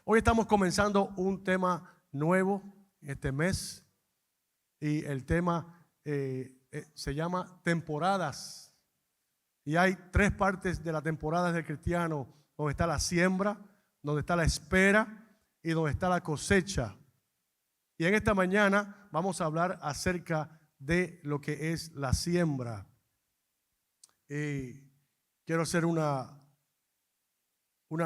Hoy estamos comenzando un tema nuevo este mes y el tema se llama temporadas. Y hay tres partes de la temporada del cristiano, donde está la siembra, donde está la espera y donde está la cosecha. Y en esta mañana vamos a hablar acerca de lo que es la siembra. Quiero hacer una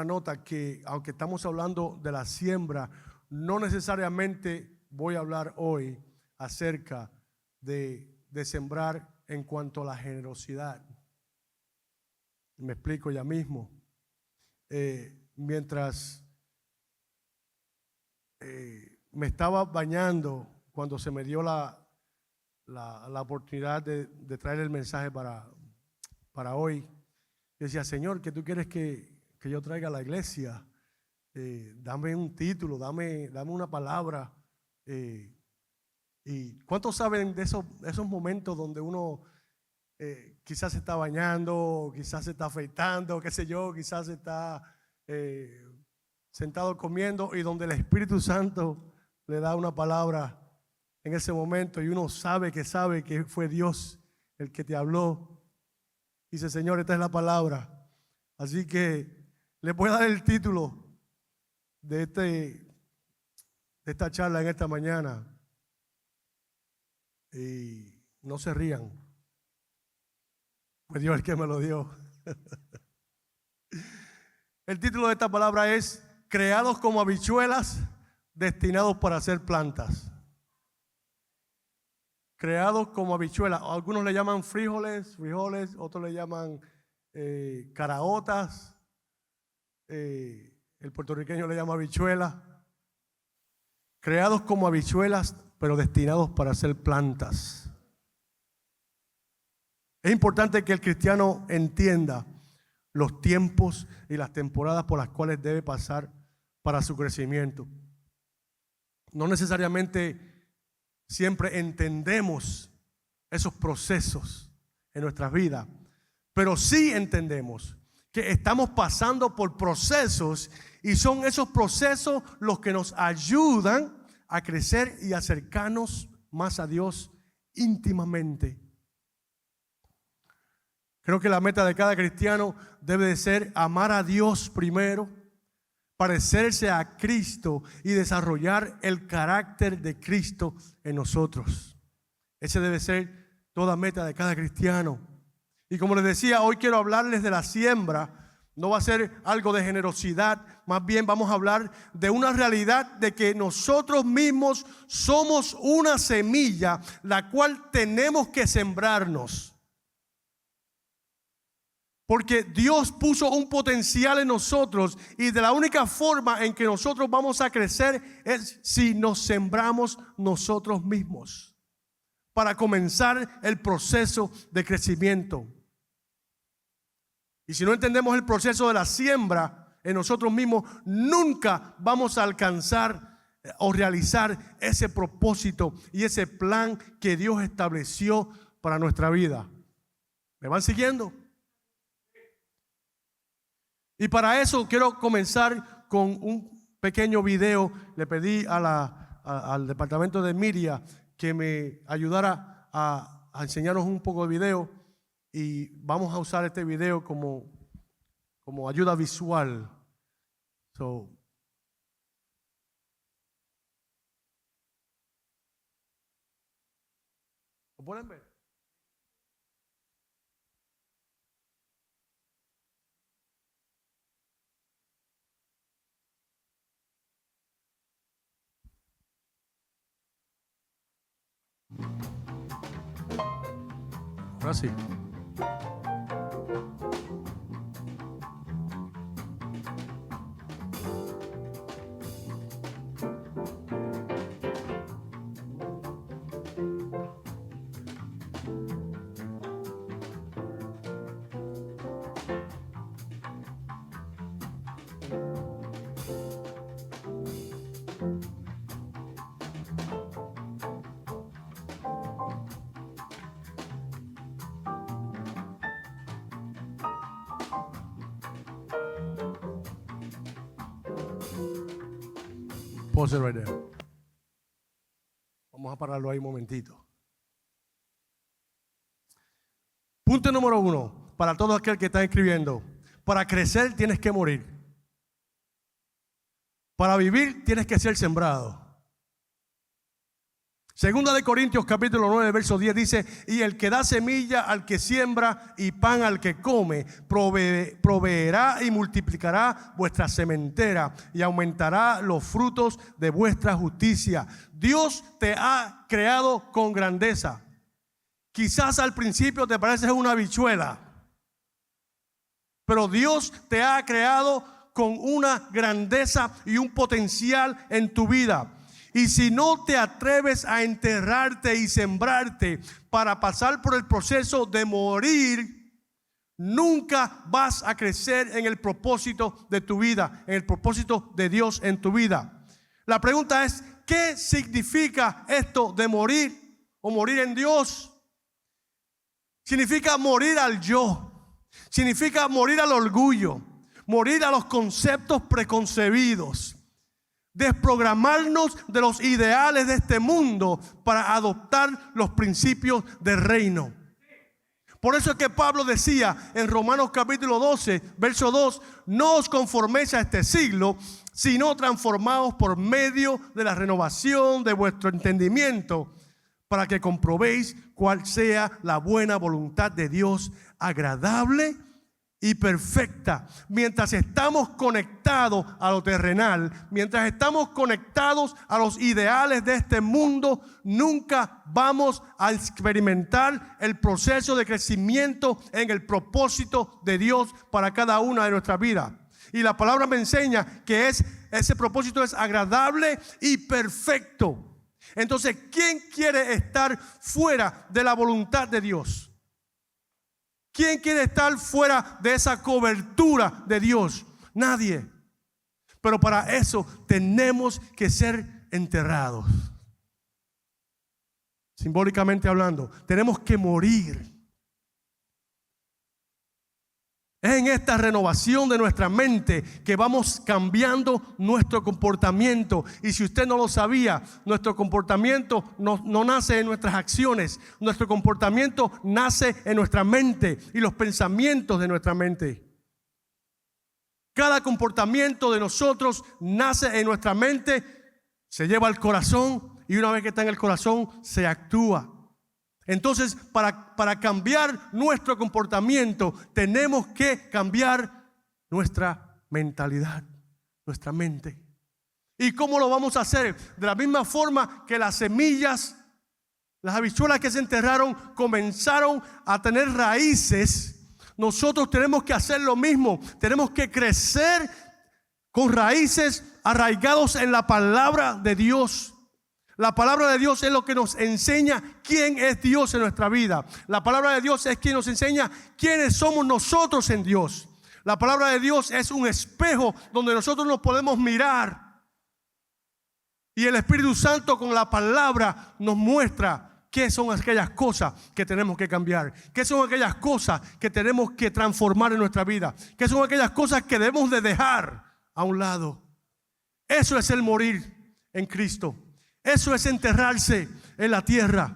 nota que, aunque estamos hablando de la siembra, no necesariamente voy a hablar hoy acerca de sembrar en cuanto a la generosidad. Me explico ya mismo. Mientras me estaba bañando, cuando se me dio la oportunidad de traer el mensaje para hoy, yo decía: Señor, ¿qué tú quieres que yo traiga a la iglesia? Dame un título, dame una palabra. ¿Y cuántos saben de esos momentos donde uno quizás se está bañando, quizás se está afeitando, qué sé yo, quizás se está sentado comiendo, y donde el Espíritu Santo le da una palabra en ese momento y uno sabe que fue Dios el que te habló? Dice: Señor, esta es la palabra. Así que les voy a dar el título de esta charla en esta mañana. Y no se rían, fue Dios el que me lo dio. El título de esta palabra es: creados como habichuelas, destinados para hacer plantas. Creados como habichuelas. Algunos le llaman frijoles, otros le llaman caraotas. El puertorriqueño le llama habichuelas. Creados como habichuelas, pero destinados para hacer plantas. Es importante que el cristiano entienda los tiempos y las temporadas por las cuales debe pasar para su crecimiento. No necesariamente siempre entendemos esos procesos en nuestras vidas, pero sí entendemos que estamos pasando por procesos, y son esos procesos los que nos ayudan a crecer y acercarnos más a Dios íntimamente. Creo que la meta de cada cristiano debe de ser amar a Dios primero, parecerse a Cristo y desarrollar el carácter de Cristo en nosotros. Ese debe ser toda meta de cada cristiano. Y como les decía, hoy quiero hablarles de la siembra. No va a ser algo de generosidad, más bien vamos a hablar de una realidad de que nosotros mismos somos una semilla, la cual tenemos que sembrarnos. Porque Dios puso un potencial en nosotros, y de la única forma en que nosotros vamos a crecer es si nos sembramos nosotros mismos, para comenzar el proceso de crecimiento. Y si no entendemos el proceso de la siembra en nosotros mismos, nunca vamos a alcanzar o realizar ese propósito y ese plan que Dios estableció para nuestra vida. ¿Me van siguiendo? Y para eso quiero comenzar con un pequeño video. Le pedí al departamento de Miria que me ayudara a enseñarnos un poco de video, y vamos a usar este video como ayuda visual. ¿Lo pueden ver? Ahora sí. Pause it right there. Vamos a pararlo ahí un momentito. Punto número 1, para todo aquel que está escribiendo. Para crecer tienes que morir. Para vivir tienes que ser sembrado. Segunda de Corintios capítulo 9 verso 10 dice: y el que da semilla al que siembra y pan al que come, proveerá y multiplicará vuestra sementera y aumentará los frutos de vuestra justicia. Dios te ha creado con grandeza. Quizás al principio te pareces una habichuela, pero Dios te ha creado con una grandeza y un potencial en tu vida. Y si no te atreves a enterrarte y sembrarte para pasar por el proceso de morir, nunca vas a crecer en el propósito de tu vida, en el propósito de Dios en tu vida. La pregunta es, ¿qué significa esto de morir o morir en Dios? Significa morir al yo, significa morir al orgullo, morir a los conceptos preconcebidos. Desprogramarnos de los ideales de este mundo para adoptar los principios del reino. Por eso es que Pablo decía en Romanos capítulo 12, verso 2: no os conforméis a este siglo, sino transformaos por medio de la renovación de vuestro entendimiento, para que comprobéis cuál sea la buena voluntad de Dios, agradable y perfecta. Mientras estamos conectados a lo terrenal, mientras estamos conectados a los ideales de este mundo, nunca vamos a experimentar el proceso de crecimiento en el propósito de Dios para cada una de nuestras vidas. Y la palabra me enseña que ese propósito es agradable y perfecto. Entonces, ¿quién quiere estar fuera de la voluntad de Dios? ¿Quién quiere estar fuera de esa cobertura de Dios? Nadie. Pero para eso tenemos que ser enterrados. Simbólicamente hablando, tenemos que morir. Es en esta renovación de nuestra mente que vamos cambiando nuestro comportamiento. Y si usted no lo sabía, nuestro comportamiento no nace en nuestras acciones. Nuestro comportamiento nace en nuestra mente y los pensamientos de nuestra mente. Cada comportamiento de nosotros nace en nuestra mente, se lleva al corazón y una vez que está en el corazón se actúa. Entonces, para cambiar nuestro comportamiento, tenemos que cambiar nuestra mentalidad, nuestra mente. ¿Y cómo lo vamos a hacer? De la misma forma que las semillas, las habichuelas que se enterraron, comenzaron a tener raíces, nosotros tenemos que hacer lo mismo. Tenemos que crecer con raíces arraigados en la palabra de Dios. La palabra de Dios es lo que nos enseña quién es Dios en nuestra vida. La palabra de Dios es quien nos enseña quiénes somos nosotros en Dios. La palabra de Dios es un espejo donde nosotros nos podemos mirar. Y el Espíritu Santo con la palabra nos muestra qué son aquellas cosas que tenemos que cambiar. Qué son aquellas cosas que tenemos que transformar en nuestra vida. Qué son aquellas cosas que debemos de dejar a un lado. Eso es el morir en Cristo. Eso es enterrarse en la tierra.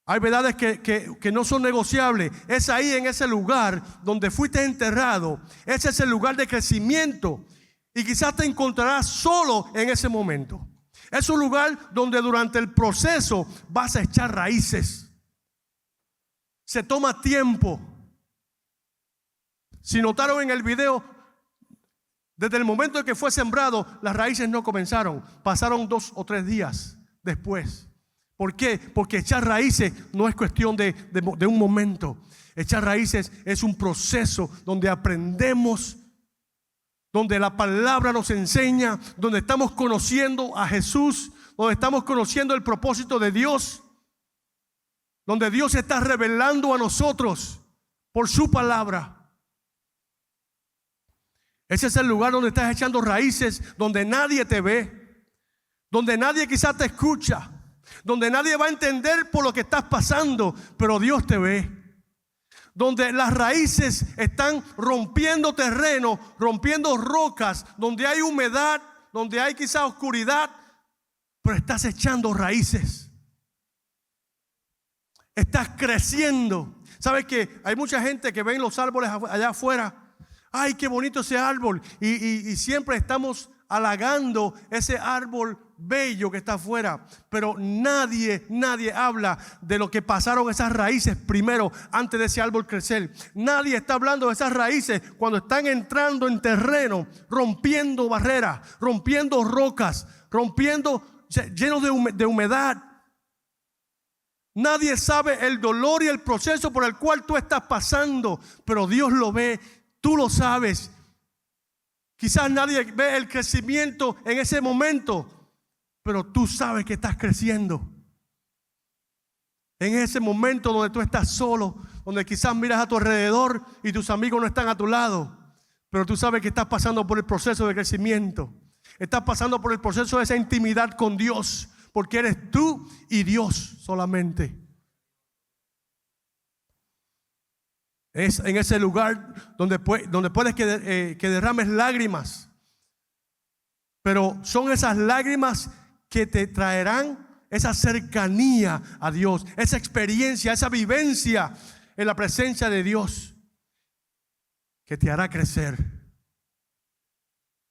Hay verdades que no son negociables. Es ahí en ese lugar donde fuiste enterrado. Ese es el lugar de crecimiento. Y quizás te encontrarás solo en ese momento. Es un lugar donde durante el proceso vas a echar raíces. Se toma tiempo. Si notaron en el video, desde el momento en que fue sembrado, las raíces no comenzaron. Pasaron 2 o 3 días después. ¿Por qué? Porque echar raíces no es cuestión de un momento. Echar raíces es un proceso donde aprendemos, donde la palabra nos enseña, donde estamos conociendo a Jesús, donde estamos conociendo el propósito de Dios, donde Dios se está revelando a nosotros por su palabra. Ese es el lugar donde estás echando raíces, donde nadie te ve, donde nadie quizás te escucha, donde nadie va a entender por lo que estás pasando, pero Dios te ve. Donde las raíces están rompiendo terreno, rompiendo rocas, donde hay humedad, donde hay quizá oscuridad, pero estás echando raíces. Estás creciendo. ¿Sabes que hay mucha gente que ven los árboles allá afuera? ¡Ay, qué bonito ese árbol! Y siempre estamos halagando ese árbol bello que está afuera. Pero nadie habla de lo que pasaron esas raíces primero antes de ese árbol crecer. Nadie está hablando de esas raíces cuando están entrando en terreno, rompiendo barreras, rompiendo rocas, llenos de humedad. Nadie sabe el dolor y el proceso por el cual tú estás pasando, pero Dios lo ve, tú lo sabes. Quizás nadie ve el crecimiento en ese momento, pero tú sabes que estás creciendo. En ese momento donde tú estás solo, donde quizás miras a tu alrededor y tus amigos no están a tu lado, pero tú sabes que estás pasando por el proceso de crecimiento. Estás pasando por el proceso de esa intimidad con Dios, porque eres tú y Dios solamente. Es en ese lugar donde puedes que derrames lágrimas. Pero son esas lágrimas que te traerán esa cercanía a Dios, esa experiencia, esa vivencia en la presencia de Dios, que te hará crecer.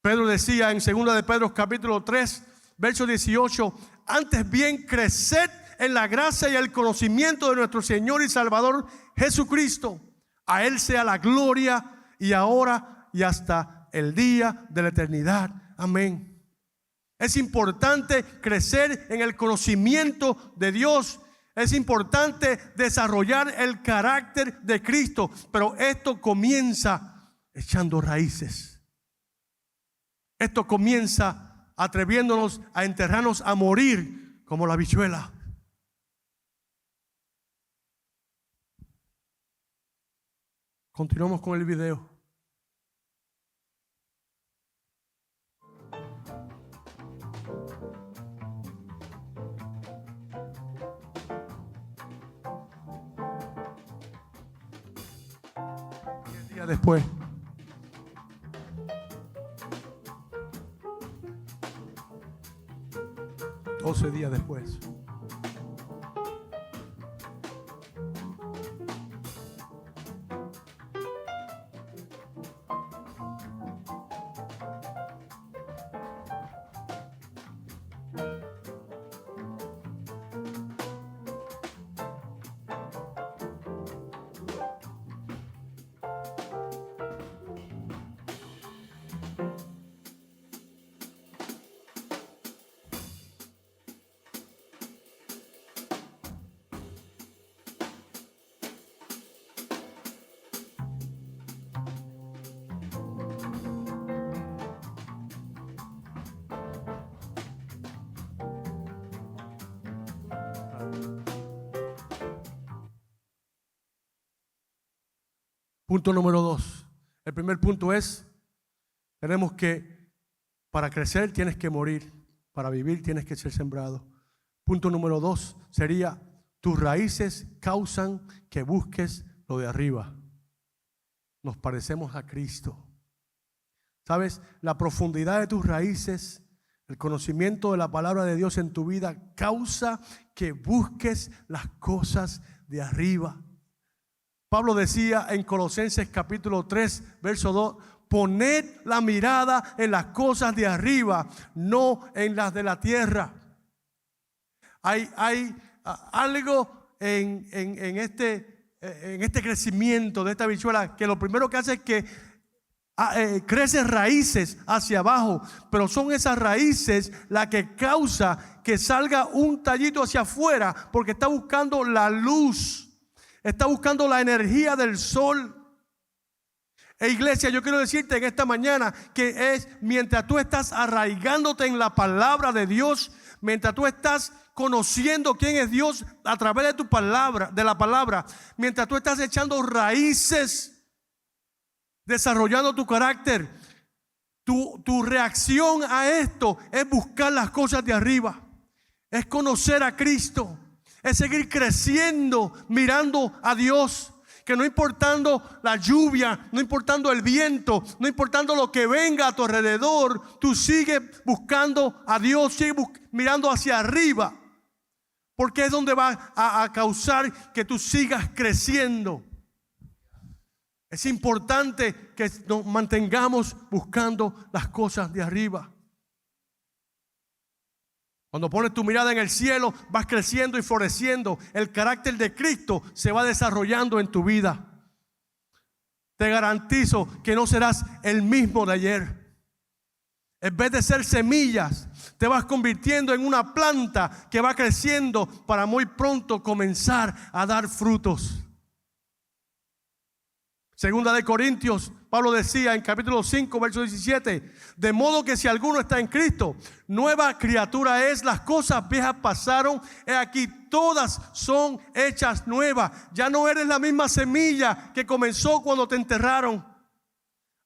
Pedro decía en 2 de Pedro capítulo 3, verso 18: antes bien, creced en la gracia y el conocimiento de nuestro Señor y Salvador Jesucristo. A Él sea la gloria y ahora y hasta el día de la eternidad. Amén. Es importante crecer en el conocimiento de Dios. Es importante desarrollar el carácter de Cristo. Pero esto comienza echando raíces. Esto comienza atreviéndonos a enterrarnos, a morir como la habichuela. Continuamos con el video. Y el día después. Doce días después. Punto número 2. El primer punto es: tenemos que, para crecer tienes que morir, para vivir tienes que ser sembrado. Punto número 2 sería: tus raíces causan que busques lo de arriba. Nos parecemos a Cristo. ¿Sabes? La profundidad de tus raíces, el conocimiento de la palabra de Dios en tu vida causa que busques las cosas de arriba. Pablo decía en Colosenses capítulo 3, verso 2: poned la mirada en las cosas de arriba, no en las de la tierra. Hay algo en este crecimiento de esta habichuela, que lo primero que hace es que crece raíces hacia abajo, pero son esas raíces las que causa que salga un tallito hacia afuera, porque está buscando la luz. Está buscando la energía del sol. Iglesia, yo quiero decirte en esta mañana que es mientras tú estás arraigándote en la palabra de Dios, mientras tú estás conociendo quién es Dios a través de tu palabra, de la palabra, mientras tú estás echando raíces, desarrollando tu carácter, tu reacción a esto es buscar las cosas de arriba, es conocer a Cristo. Es seguir creciendo, mirando a Dios. que no importando la lluvia, no importando el viento, no importando lo que venga a tu alrededor, tú sigues buscando a Dios, sigues mirando hacia arriba, porque es donde va a causar que tú sigas creciendo. Es importante que nos mantengamos buscando las cosas de arriba. Cuando pones tu mirada en el cielo, vas creciendo y floreciendo. El carácter de Cristo se va desarrollando en tu vida. Te garantizo que no serás el mismo de ayer. En vez de ser semillas, te vas convirtiendo en una planta que va creciendo para muy pronto comenzar a dar frutos. Segunda de Corintios, Pablo decía en capítulo 5, verso 17: de modo que si alguno está en Cristo, nueva criatura es, las cosas viejas pasaron, he aquí todas son hechas nuevas. Ya no eres la misma semilla que comenzó cuando te enterraron.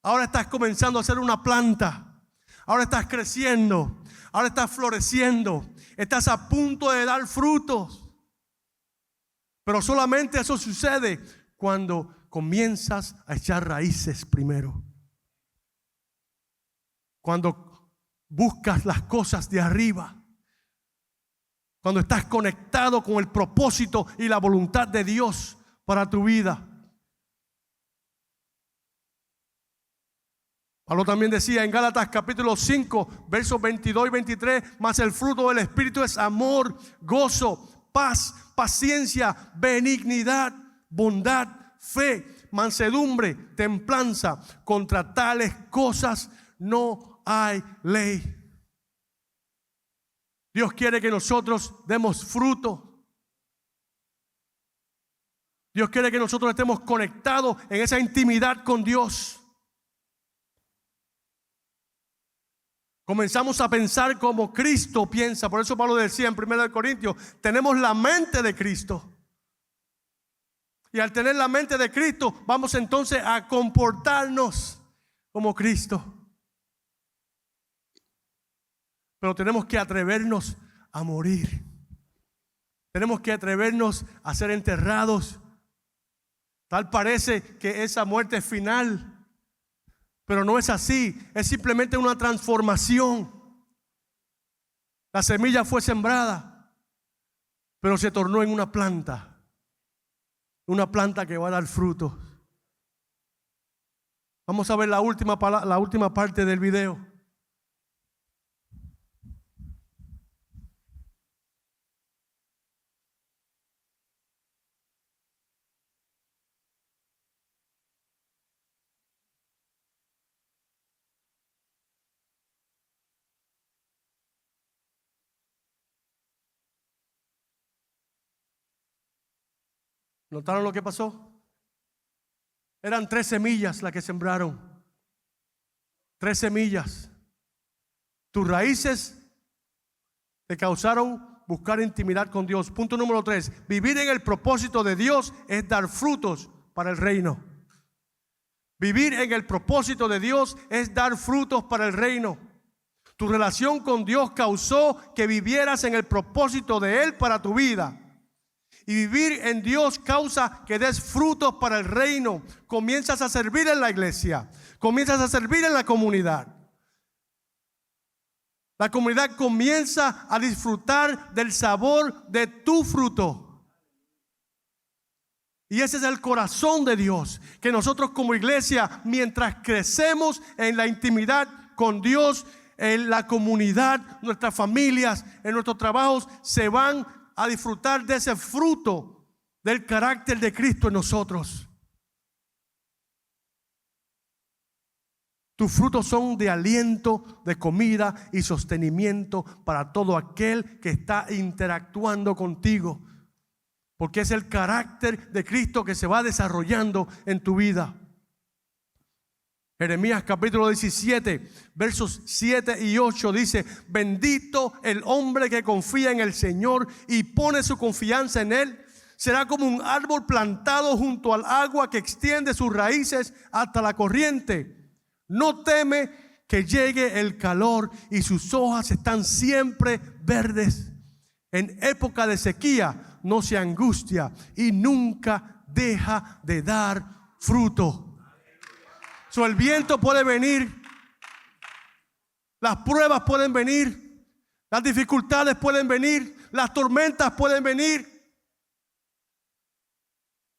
Ahora estás comenzando a ser una planta. Ahora estás creciendo. Ahora estás floreciendo. Estás a punto de dar frutos. Pero solamente eso sucede cuando comienzas a echar raíces primero. Cuando buscas las cosas de arriba. Cuando estás conectado con el propósito y la voluntad de Dios para tu vida. Pablo también decía en Gálatas capítulo 5, versos 22 y 23: mas el fruto del Espíritu es amor, gozo, paz, paciencia, benignidad, bondad, fe, mansedumbre, templanza. Contra tales cosas no hay ley. Dios quiere que nosotros demos fruto. Dios quiere que nosotros estemos conectados en esa intimidad con Dios. Comenzamos a pensar como Cristo piensa. Por eso Pablo decía en 1 Corintios: tenemos la mente de Cristo. Y al tener la mente de Cristo, vamos entonces a comportarnos como Cristo. Pero tenemos que atrevernos a morir. Tenemos que atrevernos a ser enterrados. Tal parece que esa muerte es final, pero no es así. Es simplemente una transformación. La semilla fue sembrada, pero se tornó en una planta. Una planta que va a dar frutos. Vamos a ver la última parte del video. ¿Notaron lo que pasó? Eran 3 semillas las que sembraron. 3 semillas. Tus raíces te causaron buscar intimidad con Dios. Punto número 3. Vivir en el propósito de Dios es dar frutos para el reino. Vivir en el propósito de Dios es dar frutos para el reino. Tu relación con Dios causó que vivieras en el propósito de Él para tu vida. Y vivir en Dios causa que des frutos para el reino. Comienzas a servir en la iglesia. Comienzas a servir en la comunidad. La comunidad comienza a disfrutar del sabor de tu fruto. Y ese es el corazón de Dios. Que nosotros como iglesia, mientras crecemos en la intimidad con Dios, en la comunidad, nuestras familias, en nuestros trabajos, se van a disfrutar de ese fruto del carácter de Cristo en nosotros. Tus frutos son de aliento, de comida y sostenimiento para todo aquel que está interactuando contigo, porque es el carácter de Cristo que se va desarrollando en tu vida. Jeremías capítulo 17, versos 7 y 8 dice: bendito el hombre que confía en el Señor y pone su confianza en Él. Será como un árbol plantado junto al agua que extiende sus raíces hasta la corriente. No teme que llegue el calor y sus hojas están siempre verdes. En época de sequía no se angustia y nunca deja de dar fruto. El viento puede venir, las pruebas pueden venir, las dificultades pueden venir, las tormentas pueden venir,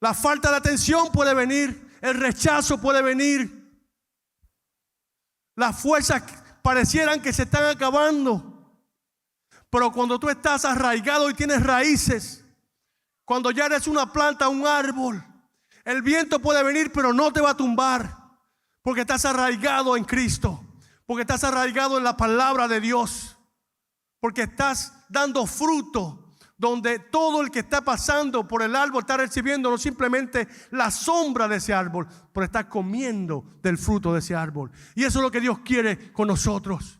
la falta de atención puede venir, el rechazo puede venir, las fuerzas parecieran que se están acabando. Pero cuando tú estás arraigado y tienes raíces, cuando ya eres una planta, un árbol, el viento puede venir pero no te va a tumbar, porque estás arraigado en Cristo, porque estás arraigado en la palabra de Dios, porque estás dando fruto, donde todo el que está pasando por el árbol está recibiendo no simplemente la sombra de ese árbol, pero está comiendo del fruto de ese árbol. Y eso es lo que Dios quiere con nosotros.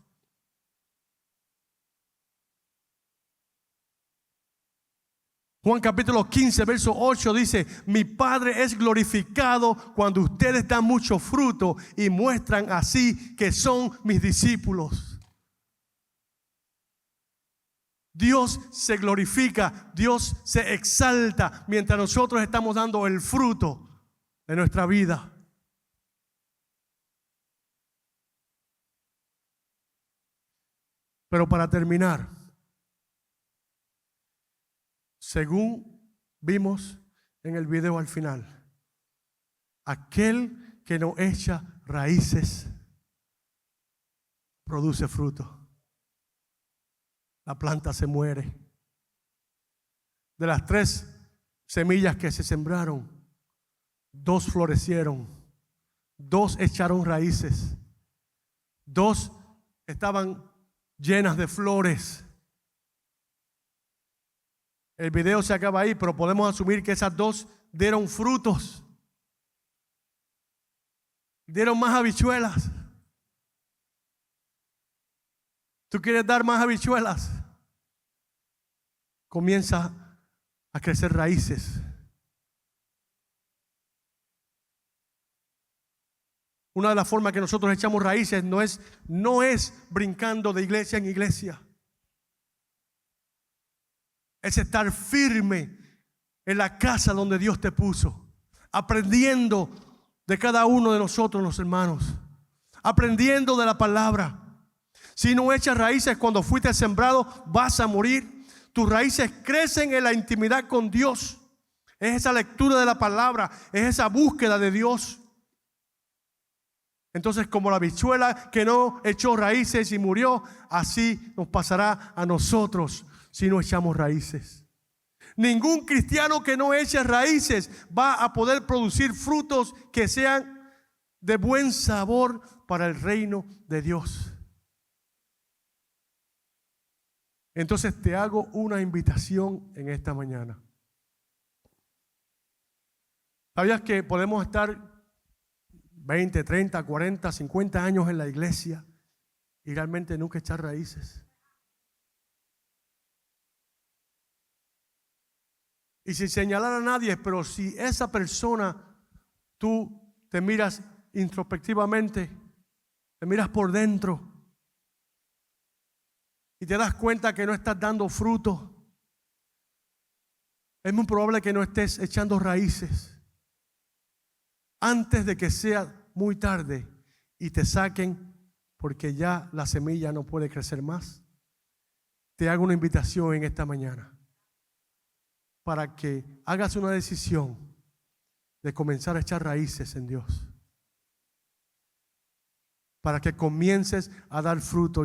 Juan capítulo 15, verso 8 dice: mi Padre es glorificado cuando ustedes dan mucho fruto y muestran así que son mis discípulos. Dios se glorifica, Dios se exalta mientras nosotros estamos dando el fruto de nuestra vida. Pero para terminar, según vimos en el video al final, aquel que no echa raíces produce fruto. La planta se muere. De las 3 semillas que se sembraron, 2 florecieron, 2 echaron raíces, 2 estaban llenas de flores. El video se acaba ahí, pero podemos asumir que esas 2 dieron frutos, dieron más habichuelas. ¿Tú quieres dar más habichuelas? Comienza a crecer raíces. Una de las formas que nosotros echamos raíces no es brincando de iglesia en iglesia. Es estar firme en la casa donde Dios te puso, aprendiendo de cada uno de nosotros, los hermanos, aprendiendo de la palabra. Si no echas raíces cuando fuiste sembrado, vas a morir. Tus raíces crecen en la intimidad con Dios. Es esa lectura de la palabra, es esa búsqueda de Dios. Entonces, como la habichuela que no echó raíces y murió, así nos pasará a nosotros si no echamos raíces. Ningún cristiano que no eche raíces va a poder producir frutos que sean de buen sabor para el reino de Dios. Entonces te hago una invitación en esta mañana. ¿Sabías que podemos estar 20, 30, 40, 50 años en la iglesia y realmente nunca echar raíces? Y sin señalar a nadie, pero si esa persona, tú te miras introspectivamente, te miras por dentro y te das cuenta que no estás dando fruto, es muy probable que no estés echando raíces antes de que sea muy tarde y te saquen porque ya la semilla no puede crecer más. Te hago una invitación en esta mañana para que hagas una decisión de comenzar a echar raíces en Dios, para que comiences a dar fruto.